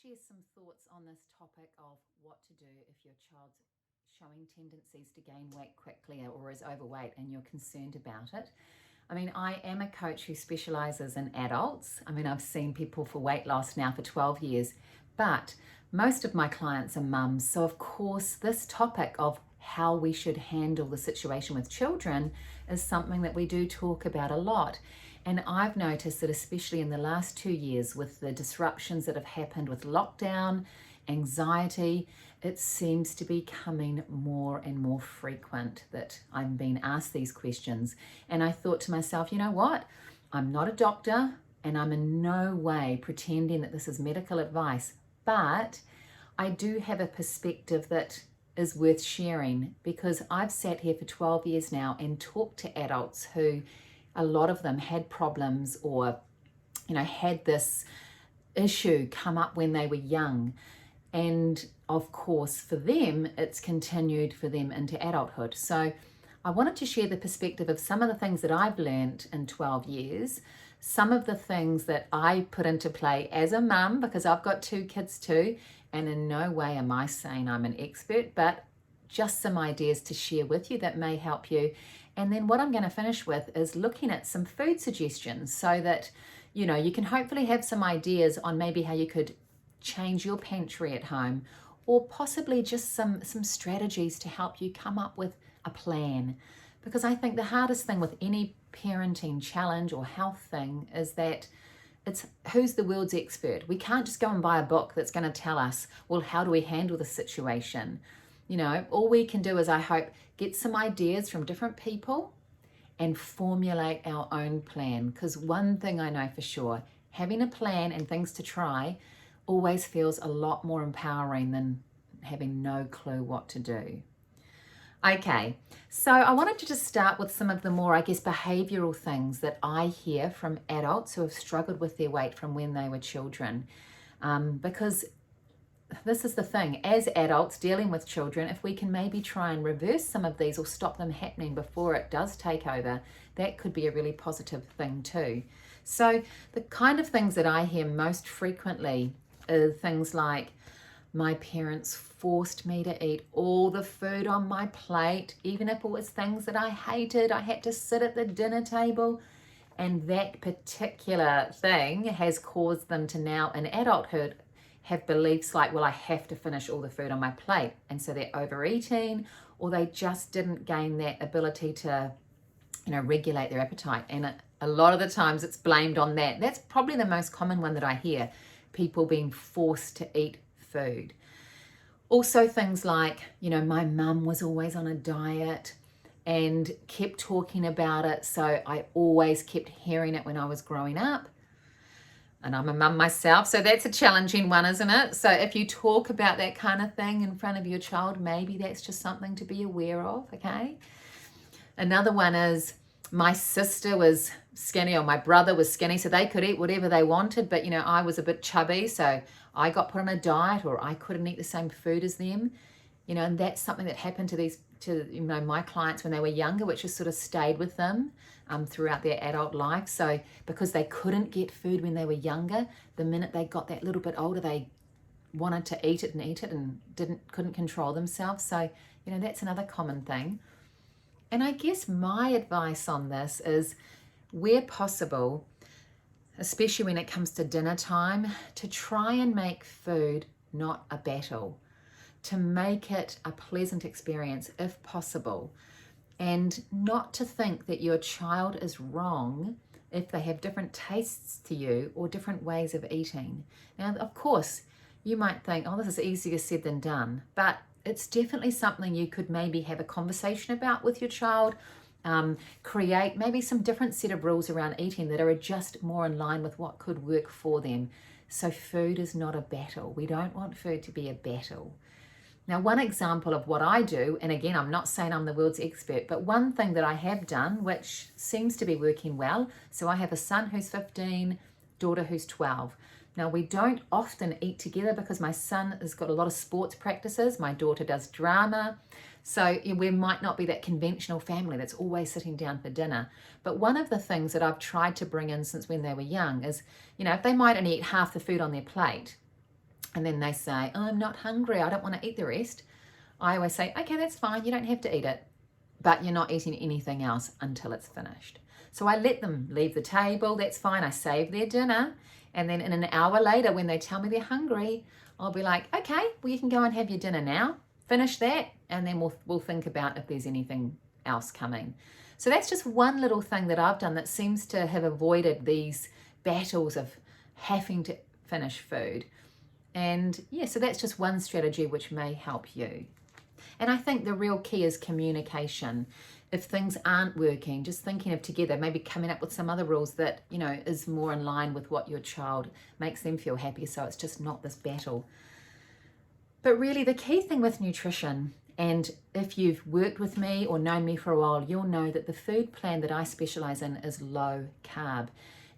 share some thoughts on this topic of what to do if your child's showing tendencies to gain weight quickly or is overweight and you're concerned about it. I mean, I am a coach who specializes in adults. I mean, I've seen people for weight loss now for 12 years, but most of my clients are mums. So, of course, this topic of how we should handle the situation with children is something that we do talk about a lot. And I've noticed that especially in the last 2 years with the disruptions that have happened with lockdown, anxiety, it seems to be becoming more and more frequent that I'm being asked these questions. And I thought to myself, you know what? I'm not a doctor and I'm in no way pretending that this is medical advice, but I do have a perspective that is worth sharing because I've sat here for 12 years now and talked to adults who a lot of them had problems or, had this issue come up when they were young. And of course, for them, it's continued for them into adulthood. So I wanted to share the perspective of some of the things that I've learned in 12 years, some of the things that I put into play as a mum, because I've got 2 kids too, and in no way am I saying I'm an expert, but just some ideas to share with you that may help you. And then what I'm going to finish with is looking at some food suggestions so that, you can hopefully have some ideas on maybe how you could change your pantry at home, or possibly just some strategies to help you come up with a plan. Because I think the hardest thing with any parenting challenge or health thing is that it's who's the world's expert. We can't just go and buy a book that's going to tell us, well, how do we handle the situation? All we can do is, I hope, get some ideas from different people and formulate our own plan. Because one thing I know for sure, having a plan and things to try always feels a lot more empowering than having no clue what to do. Okay, so I wanted to just start with some of the more, behavioural things that I hear from adults who have struggled with their weight from when they were children. Because this is the thing, as adults dealing with children, if we can maybe try and reverse some of these or stop them happening before it does take over, that could be a really positive thing too. So the kind of things that I hear most frequently are things like, my parents forced me to eat all the food on my plate, even if it was things that I hated. I had to sit at the dinner table. And that particular thing has caused them to now, in adulthood, have beliefs like, well, I have to finish all the food on my plate. And so they're overeating, or they just didn't gain that ability to, regulate their appetite. And a lot of the times it's blamed on that. That's probably the most common one that I hear, people being forced to eat food. Also things like, my mum was always on a diet and kept talking about it. So I always kept hearing it when I was growing up. And I'm a mum myself, so that's a challenging one, isn't it? So if you talk about that kind of thing in front of your child, maybe that's just something to be aware of, okay? Another one is, my sister was skinny or my brother was skinny, so they could eat whatever they wanted, but, I was a bit chubby, so I got put on a diet, or I couldn't eat the same food as them, and that's something that happened to my clients when they were younger, which has sort of stayed with them throughout their adult life. So because they couldn't get food when they were younger, the minute they got that little bit older, they wanted to eat it and couldn't control themselves. So, that's another common thing. And I guess my advice on this is, where possible, especially when it comes to dinner time, to try and make food not a battle, to make it a pleasant experience if possible, and not to think that your child is wrong if they have different tastes to you or different ways of eating. Now, of course, you might think, oh, this is easier said than done, but it's definitely something you could maybe have a conversation about with your child, create maybe some different set of rules around eating that are just more in line with what could work for them. So food is not a battle. We don't want food to be a battle. Now, one example of what I do, and again, I'm not saying I'm the world's expert, but one thing that I have done, which seems to be working well, so I have a son who's 15, daughter who's 12. Now, we don't often eat together because my son has got a lot of sports practices. My daughter does drama. So we might not be that conventional family that's always sitting down for dinner. But one of the things that I've tried to bring in since when they were young is, if they might only eat half the food on their plate, and then they say, oh, I'm not hungry, I don't want to eat the rest, I always say, okay, that's fine, you don't have to eat it, but you're not eating anything else until it's finished. So I let them leave the table, that's fine, I save their dinner, and then in an hour later when they tell me they're hungry, I'll be like, okay, well, you can go and have your dinner now, finish that, and then we'll think about if there's anything else coming. So that's just one little thing that I've done that seems to have avoided these battles of having to finish food. And yeah, so that's just one strategy which may help you. And I think the real key is communication. If things aren't working, just thinking of together, maybe coming up with some other rules that, you know, is more in line with what your child makes them feel happy, so it's just not this battle. But really the key thing with nutrition, and if you've worked with me or known me for a while, you'll know that the food plan that I specialize in is low carb.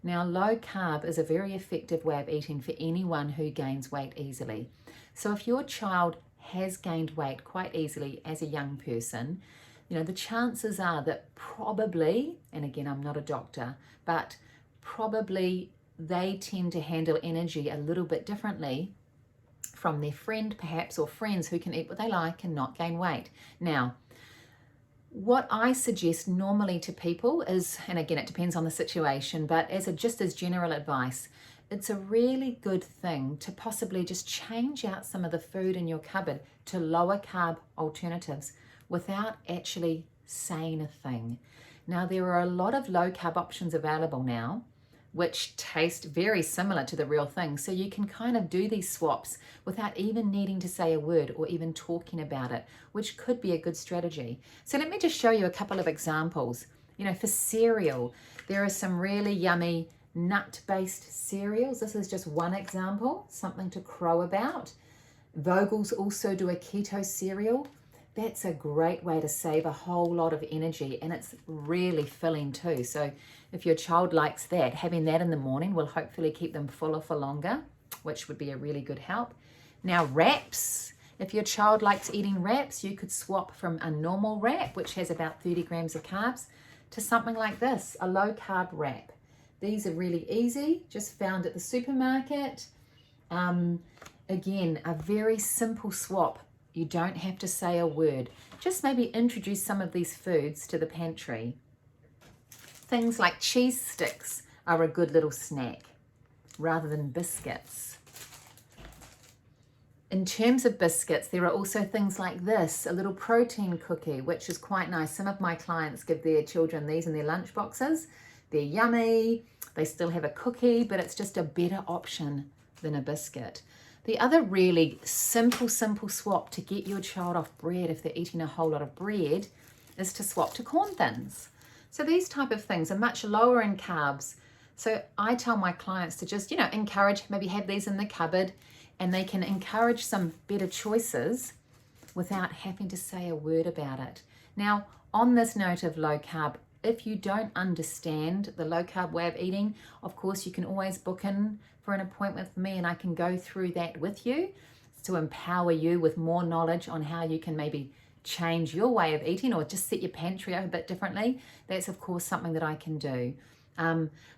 Now, low carb is a very effective way of eating for anyone who gains weight easily. So if your child has gained weight quite easily as a young person, you know, the chances are that probably, and again, I'm not a doctor, but probably they tend to handle energy a little bit differently from their friend perhaps, or friends who can eat what they like and not gain weight. Now, what I suggest normally to people is, and again, it depends on the situation, but just as general advice, it's a really good thing to possibly just change out some of the food in your cupboard to lower carb alternatives without actually saying a thing. Now, there are a lot of low carb options available now, which taste very similar to the real thing. So you can kind of do these swaps without even needing to say a word or even talking about it, which could be a good strategy. So let me just show you a couple of examples. You know, for cereal, there are some really yummy nut-based cereals. This is just one example, something to crow about. Vogel's also do a keto cereal. That's a great way to save a whole lot of energy, and it's really filling too. So if your child likes that, having that in the morning will hopefully keep them fuller for longer, which would be a really good help. Now, wraps. If your child likes eating wraps, you could swap from a normal wrap, which has about 30 grams of carbs, to something like this, a low carb wrap. These are really easy, just found at the supermarket. Again, a very simple swap. You don't have to say a word. Just maybe introduce some of these foods to the pantry. Things like cheese sticks are a good little snack rather than biscuits. In terms of biscuits, there are also things like this, a little protein cookie, which is quite nice. Some of my clients give their children these in their lunch boxes. They're yummy. They still have a cookie, but it's just a better option than a biscuit. The other really simple swap to get your child off bread if they're eating a whole lot of bread is to swap to corn thins. So these type of things are much lower in carbs. So I tell my clients to just, you know, encourage, maybe have these in the cupboard, and they can encourage some better choices without having to say a word about it. Now, on this note of low carb, if you don't understand the low carb way of eating, of course, you can always book in for an appointment with me and I can go through that with you to empower you with more knowledge on how you can maybe change your way of eating or just set your pantry up a bit differently. That's, of course, something that I can do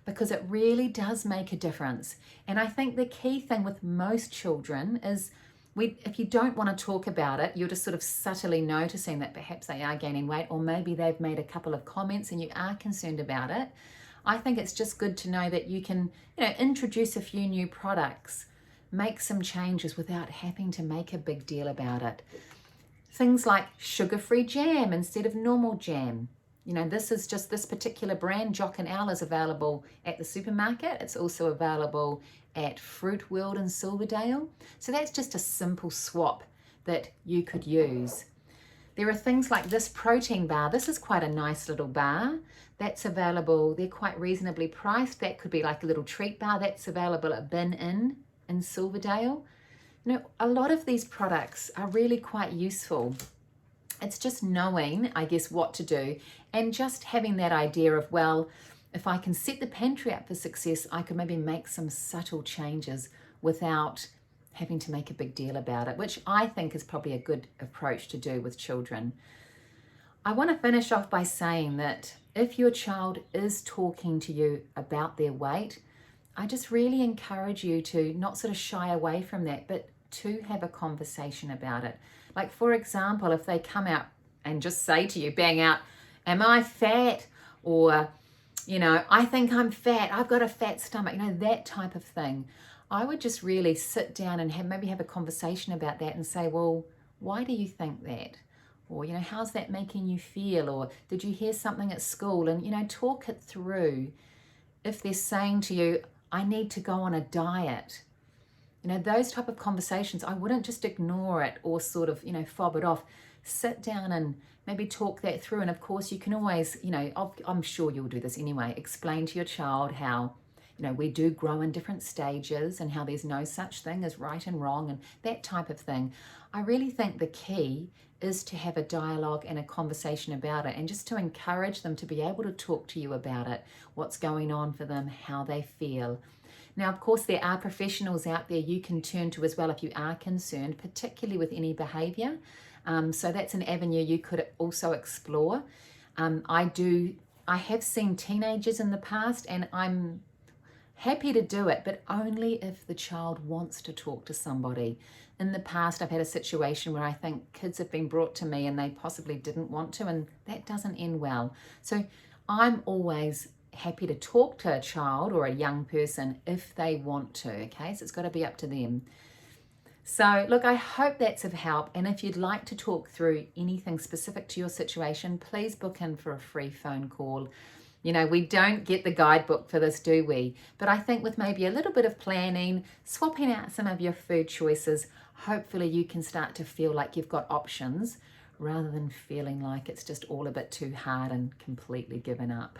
because it really does make a difference. And I think the key thing with most children is if you don't want to talk about it, you're just sort of subtly noticing that perhaps they are gaining weight, or maybe they've made a couple of comments and you are concerned about it. I think it's just good to know that you can, you know, introduce a few new products, make some changes without having to make a big deal about it. Things like sugar-free jam instead of normal jam. You know, this is just this particular brand, Jock and Owl, is available at the supermarket. It's also available at Fruit World in Silverdale. So that's just a simple swap that you could use. There are things like this protein bar. This is quite a nice little bar. That's available. They're quite reasonably priced. That could be like a little treat bar. That's available at Bin Inn in Silverdale. You know, a lot of these products are really quite useful. It's just knowing, I guess, what to do and just having that idea of, well, if I can set the pantry up for success, I could maybe make some subtle changes without having to make a big deal about it, which I think is probably a good approach to do with children. I want to finish off by saying that if your child is talking to you about their weight, I just really encourage you to not sort of shy away from that, but to have a conversation about it. Like, for example, if they come out and just say to you, bang out, am I fat? Or, I think I'm fat. I've got a fat stomach, that type of thing. I would just really sit down and maybe have a conversation about that and say, well, why do you think that? Or, how's that making you feel? Or did you hear something at school? And, talk it through. If they're saying to you, I need to go on a diet, those type of conversations, I wouldn't just ignore it or sort of, fob it off. Sit down and maybe talk that through. And of course, you can always, I'm sure you'll do this anyway, explain to your child how, we do grow in different stages and how there's no such thing as right and wrong and that type of thing. I really think the key is to have a dialogue and a conversation about it, and just to encourage them to be able to talk to you about it, what's going on for them, how they feel. Now, of course, there are professionals out there you can turn to as well if you are concerned, particularly with any behaviour. So that's an avenue you could also explore. I have seen teenagers in the past, and I'm happy to do it, but only if the child wants to talk to somebody. In the past, I've had a situation where I think kids have been brought to me and they possibly didn't want to, and that doesn't end well. So I'm always happy to talk to a child or a young person if they want to, okay? So it's got to be up to them. So look, I hope that's of help. And if you'd like to talk through anything specific to your situation, please book in for a free phone call. We don't get the guidebook for this, do we? But I think with maybe a little bit of planning, swapping out some of your food choices, hopefully you can start to feel like you've got options rather than feeling like it's just all a bit too hard and completely given up.